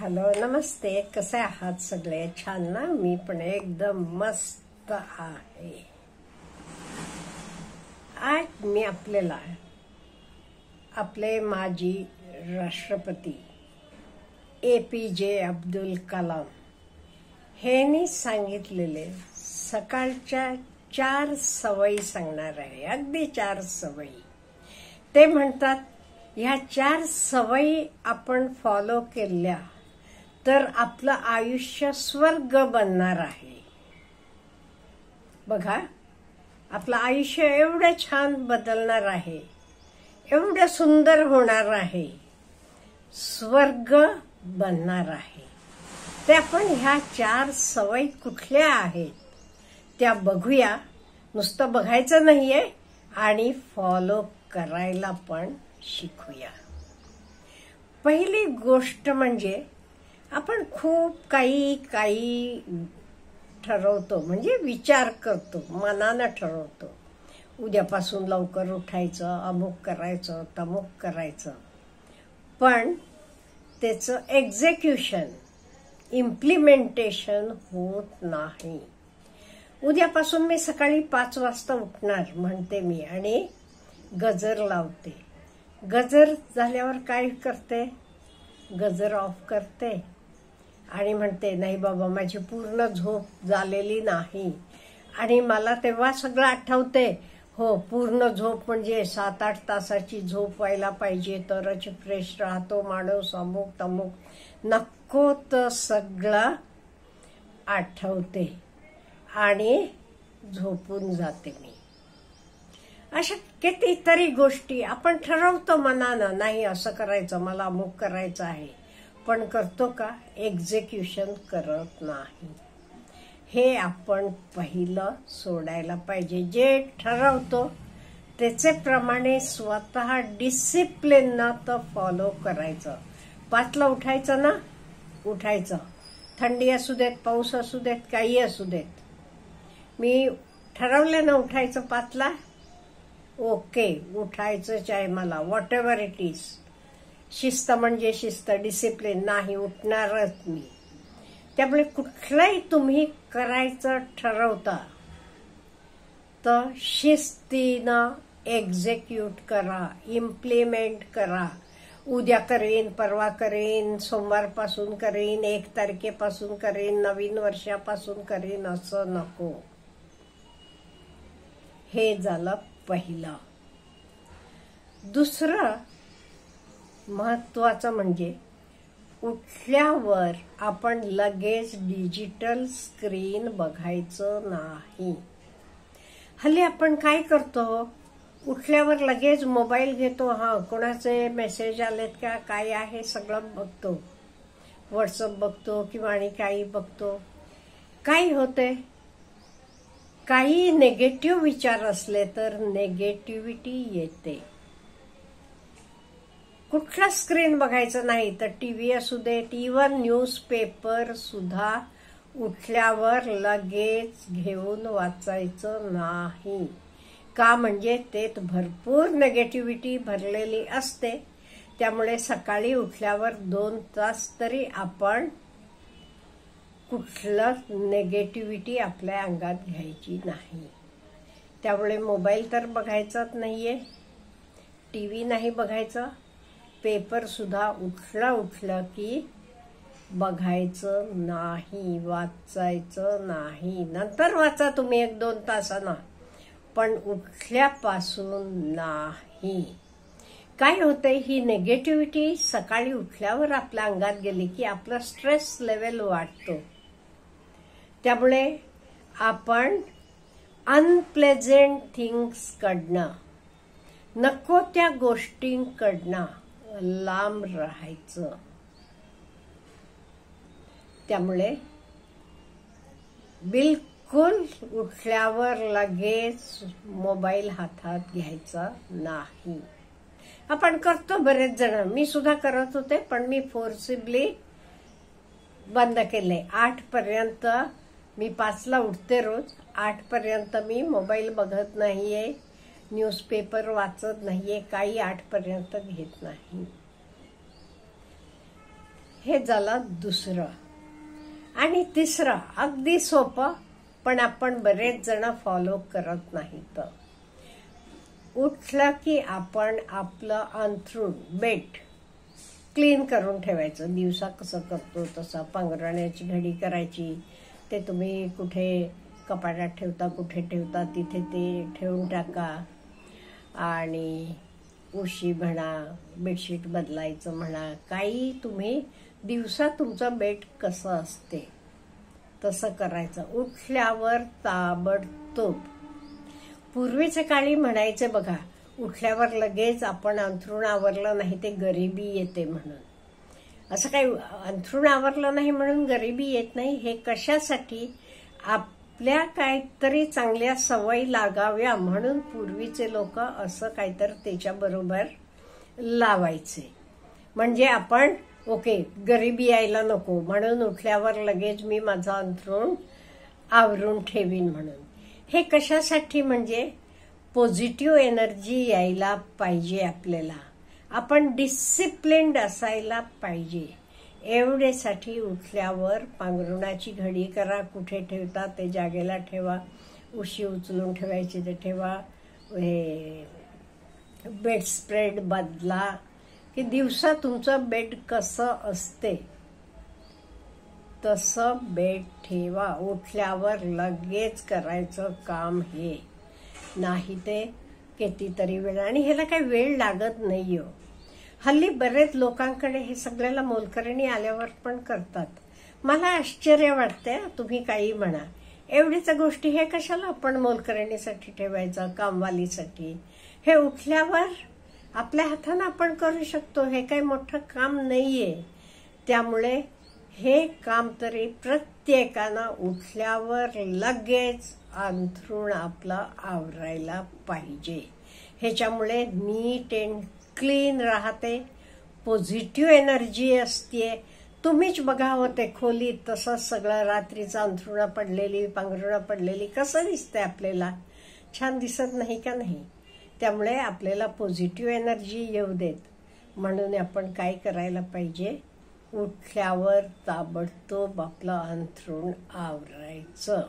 Hello नमस्ते, कसे आहात सगळे? छान ना? मी पण एकदम मस्त आहे. आज मी आपल्याला आपले माजी राष्ट्रपती APJ अब्दुल कलाम यांनी सांगितलेले सकाळच्या 4 सवयी सांगणार आहे. अगदी 4 सवयी. ते म्हणतात ह्या 4 सवयी आपण फॉलो केल्या तर आपलं आयुष्य स्वर्ग बनणार आहे. बघा, आपलं आयुष्य एवढं छान बदलणार आहे, एवढं सुंदर होणार आहे, स्वर्ग बनणार आहे. ते आपण ह्या 4 सवयी कुठल्या आहेत त्या बघूया. नुसतं बघायचं नाहीये आणि फॉलो करायला पण शिकूया. पहिली गोष्ट म्हणजे आपण खूप काही ठरवतो, म्हणजे विचार करतो, मनानं ठरवतो. उद्यापासून लवकर उठायचं, अमुक करायचं, तमुक करायचं. पण त्याचं एक्झिक्युशन, इम्प्लिमेंटेशन होत नाही. उद्यापासून मी सकाळी 5 वाजता उठणार म्हणते मी आणि गजर लावते. गजर झाल्यावर काय करते? गजर ऑफ करते आणि म्हणते नाही बाबा, माझी पूर्ण झोप झालेली नाही. आणि मला तेव्हा सगळं आठवते, हो पूर्ण झोप म्हणजे 7-8 तासाची झोप व्हायला पाहिजे, तरच फ्रेश राहतो माणूस, अमुक तमुक. नको तर सगळं आठवते आणि झोपून जाते मी. अशा कितीतरी गोष्टी आपण ठरवतो मनानं, नाही असं करायचं, मला अमुक करायचं आहे. पण करतो का? एक्झिक्युशन करत नाही. हे आपण पहिलं सोडायला पाहिजे. जे ठरवतो त्याचे प्रमाणे स्वतः डिसिप्लिननं तर फॉलो करायचं. 5ला उठायचं ना, उठायचं. थंडी असू देत, पाऊस असू देत, काही असू देत. मी ठरवलं ना उठायचं 5ला, ओके, उठायचंच आहे मला, व्हॉट एव्हर इट इज. शिस्त म्हणजे शिस्त, डिसिप्लिन. नाही, उठणारच मी. त्यामुळे कुठलंही तुम्ही करायचं ठरवता तर शिस्तीनं एक्झिक्यूट करा, इम्प्लिमेंट करा. उद्या करेन, परवा करेन, सोमवारपासून करेन, 1 तारखेपासून करेन, नवीन वर्षापासून करेन, असं नको. हे झालं पहिलं. दुसरं महत्वाचं म्हणजे उठल्यावर आपण लगेच डिजिटल स्क्रीन बघायचं नाही. हल्ली आपण काय करतो, उठल्यावर लगेच मोबाईल घेतो. कोणाचे मेसेज आलेत का, काय आहे सगळं बघतो. व्हॉट्सअप बघतो किंवा आणि काही बघतो. काय होते, काही नेगेटिव्ह विचार असले तर नेगेटिव्हिटी येते. कुठला स्क्रीन बघायचं नाही तर टीव्ही असू देत, इव्हन न्यूजपेपर सुद्धा उठल्यावर लगेच घेऊन वाचायचं नाही. का? म्हणजे तेत भरपूर नेगेटिव्हिटी भरलेली असते. त्यामुळे सकाळी उठल्यावर 2 तास तरी आपण कुठलं नेगेटिव्हिटी आपल्या अंगात घ्यायची नाही. त्यामुळे मोबाईल तर बघायचाच नाहीये, टीव्ही नाही बघायचा, पेपर सुद्धा उठलं की बघायचं नाही, वाचायचं नाही. नंतर वाचा तुम्ही 1-2 तासांना, पण उठल्यापासून नाही. काय होतंय, ही नेगेटिव्हिटी सकाळी उठल्यावर आपल्या अंगात गेली की आपला स्ट्रेस लेवल वाढतो. त्यामुळे आपण अनप्लेझेंट थिंग्स कडनं, नको त्या गोष्टींकडनं लांब राहायचं. त्यामुळे बिलकुल उठल्यावर लगेच मोबाईल हातात घ्यायचा नाही. आपण करतो बरेच जण, मी सुद्धा करत होते, पण मी फोर्सिबली बंद केले. 8 पर्यंत मी 5ला उठते रोज. 8 पर्यंत मी मोबाईल बघत नाहीये, न्यूजपेपर वाचत नाहीये, काही 8 पर्यंत घेत नाही. हे झालं दुसरं. आणि तिसरं अगदी सोपं, पण आपण बरेच जण फॉलो करत नाहीत. उठलं की आपण आपलं अंथरूण, बेड क्लीन करून ठेवायचं. दिवसा कसं करतो तसं पांघरुण्याची घडी करायची. ते तुम्ही कुठे कपाटात ठेवता, कुठे ठेवता, तिथे ते ठेवून टाका. आणि उशी म्हणा, बेडशीट बदलायचं म्हणा, काही तुम्ही दिवसा तुमचं बेड कसं असते तसं करायचं. उठल्यावर ताबडतोब. पूर्वीच्या काळी म्हणायचे बघा, उठल्यावर लगेच आपण अंथरूण आवरलं नाही ते गरिबी येते म्हणून. असं काही अंथरूण आवरलं नाही म्हणून गरिबी येत नाही. हे कशासाठी? आपल्या काहीतरी चांगल्या सवयी लागाव्या म्हणून पूर्वीचे लोक असं काहीतरी त्याच्याबरोबर लावायचे. म्हणजे आपण ओके, गरिबी यायला नको म्हणून उठल्यावर लगेच मी माझं अंथरूण आवरून ठेवीन म्हणून. हे कशासाठी? म्हणजे पॉझिटिव्ह एनर्जी यायला पाहिजे आपल्याला. आपण डिसिप्लिन्ड असायला पाहिजे. एवढ्यासाठी उठल्यावर पांघरुणाची घडी करा. कुठे ठेवता ते जागेला ठेवा. उशी उचलून ठेवायची ते ठेवा. बेड स्प्रेड बदला. की दिवसा तुमचं बेड कसं असते तसं बेड ठेवा. उठल्यावर लगेच करायचं काम हे. नाही ते कितीतरी वेळ. आणि ह्याला काही वेळ लागत नाही. हल्ली बरेच लोकांकडे हे सगळ्याला मोलकरणी आल्यावर पण करतात. मला आश्चर्य वाटते. तुम्ही काही म्हणा, एवढीच गोष्टी हे कशाला आपण मोलकरणीसाठी ठेवायचं, कामवालीसाठी? हे उठल्यावर आपल्या हाताने आपण करू शकतो. हे काही मोठं काम नाहीये. त्यामुळे हे काम तरी प्रत्येकानं उठल्यावर लगेच अंथरूण आपलं आवरायला पाहिजे. ह्याच्यामुळे नीट अँड क्लीन राहते. पॉझिटिव्ह एनर्जी असते. तुम्हीच बघा होते खोलीत तसंच सगळं रात्रीचं अंथरुणं पडलेली, पांघरुणं पडलेली कसं दिसतंय आपल्याला? छान दिसत नाही का? नाही. त्यामुळे आपल्याला पॉझिटिव्ह एनर्जी येऊ देत म्हणून आपण काय करायला पाहिजे? उठल्यावर ताबडतोब आपलं अंथरूण आवरायचं.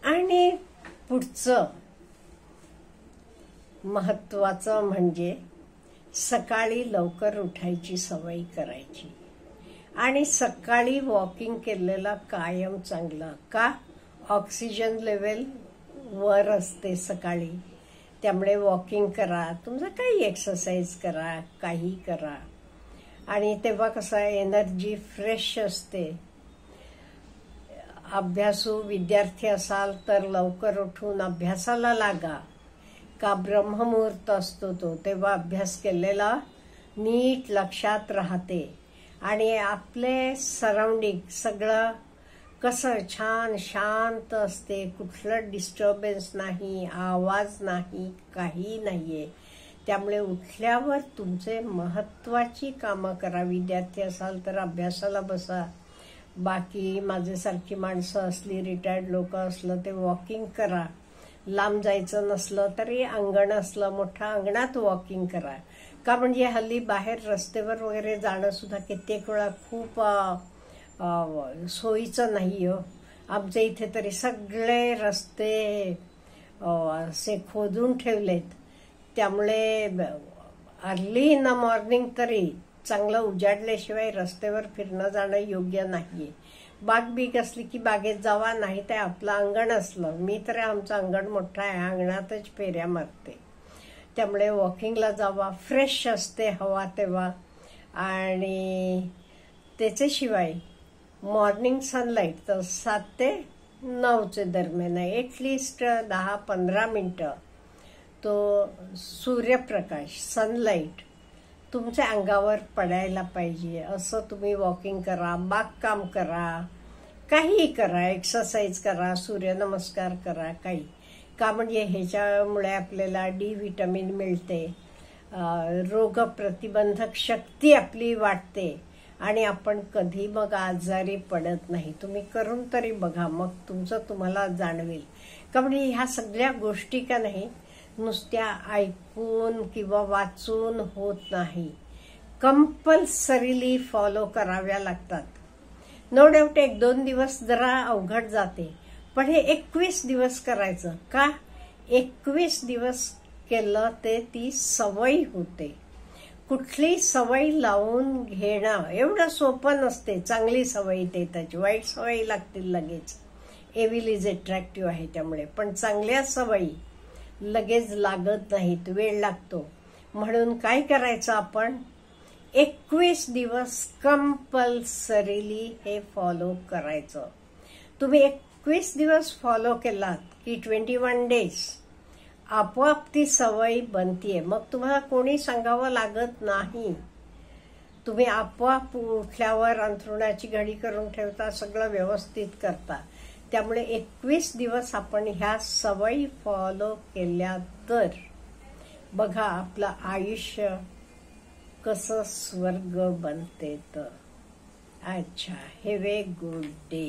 आणि पुढचं महत्वाचं म्हणजे सकाळी लवकर उठायची सवय करायची. आणि सकाळी वॉकिंग केलेलं कायम चांगलं. का? ऑक्सिजन लेवल वर असते सकाळी. त्यामुळे वॉकिंग करा, तुमचं काही एक्सरसाइज करा, काही करा. आणि तेव्हा कसं एनर्जी फ्रेश असते. अभ्यासू विद्यार्थी असाल तर लवकर उठून अभ्यासाला लागा. का ब्रह्ममुहूर्त असतो तो, तेव्हा अभ्यास केलेला नीट लक्षात राहते. आणि आपले सराउंडिंग सगळं कसं छान शांत असते. कुठलं डिस्टर्बन्स नाही, आवाज नाही, काही नाहीये. त्यामुळे उठल्यावर तुमचे महत्वाची कामं करा. विद्यार्थी असाल तर अभ्यासाला बसा. बाकी माझ्यासारखी माणसं असली, रिटायर्ड लोक असलं ते वॉकिंग करा. लांब जायचं नसलं तरी अंगण असलं मोठं, अंगणात वॉकिंग करा. का? म्हणजे हल्ली बाहेर रस्त्यावर वगैरे जाणं सुद्धा कित्येक वेळा खूप सोयीचं नाही. आमच्या इथे तरी सगळे रस्ते असे खोदून ठेवलेत. त्यामुळे अर्ली इन द मॉर्निंग तरी चांगलं उजाडल्याशिवाय रस्त्यावर फिरणं जाणं योग्य नाहीये. बाग बीग असली की बागेत जावा, नाही ते आपलं अंगण असलं. मी तर आमचं अंगण मोठं आहे, अंगणातच फेऱ्या मारते. त्यामुळे वॉकिंगला जावा. फ्रेश असते हवा तेव्हा. आणि त्याच्याशिवाय मॉर्निंग सनलाईट तर 7 ते 9 दरम्यान आहे. एटलिस्ट 10-15 मिनिटं तो सूर्यप्रकाश, सनलाईट तुमच्या अंगावर पडायला पाहिजे. असं तुम्ही वॉकिंग करा, बागकाम करा, काही करा, एक्सरसाइज करा, सूर्यनमस्कार करा, काही. का? म्हणजे ह्याच्यामुळे आपल्याला डी व्हिटॅमिन मिळते. रोग प्रतिबंधक शक्ती आपली वाढते. आणि आपण कधी मग आजारी पडत नाही. तुम्ही करून तरी बघा, मग तुमचं तुम्हाला जाणवेल. का? म्हणजे ह्या सगळ्या गोष्टी का नाही नुसत्या ऐकून किंवा वाचून होत नाही. कंपल्सरीली फॉलो कराव्या लागतात. नो डाऊट 1-2 दिवस जरा अवघड जाते, पण हे 21 दिवस करायचं का? 21 दिवस केलं ते ती सवय होते. कुठली सवय लावून घेणं एवढं सोपं नसते. चांगली सवय ते त्याची, वाईट सवयी लागतील लगेच. एव्हिल इज अट्रॅक्टिव्ह आहे त्यामुळे. पण चांगल्या सवयी लगेच लागत नाहीत, वेळ लागतो. म्हणून काय करायचं आपण? 21 दिवस कंपल्सरीली हे फॉलो करायचं. तुम्ही 21 दिवस फॉलो केलात की 21 डेज आपोआप ती सवय बनतीये. मग तुम्हाला कोणी सांगावं लागत नाही. तुम्ही आपोआप उठल्यावर अंथरुणाची घडी करून ठेवता, सगळं व्यवस्थित करता. त्यामुळे 21 दिवस आपण ह्या सवयी फॉलो केल्या तर बघा आपलं आयुष्य कसं स्वर्ग बनते. तर अच्छा, हॅव ए गुड डे.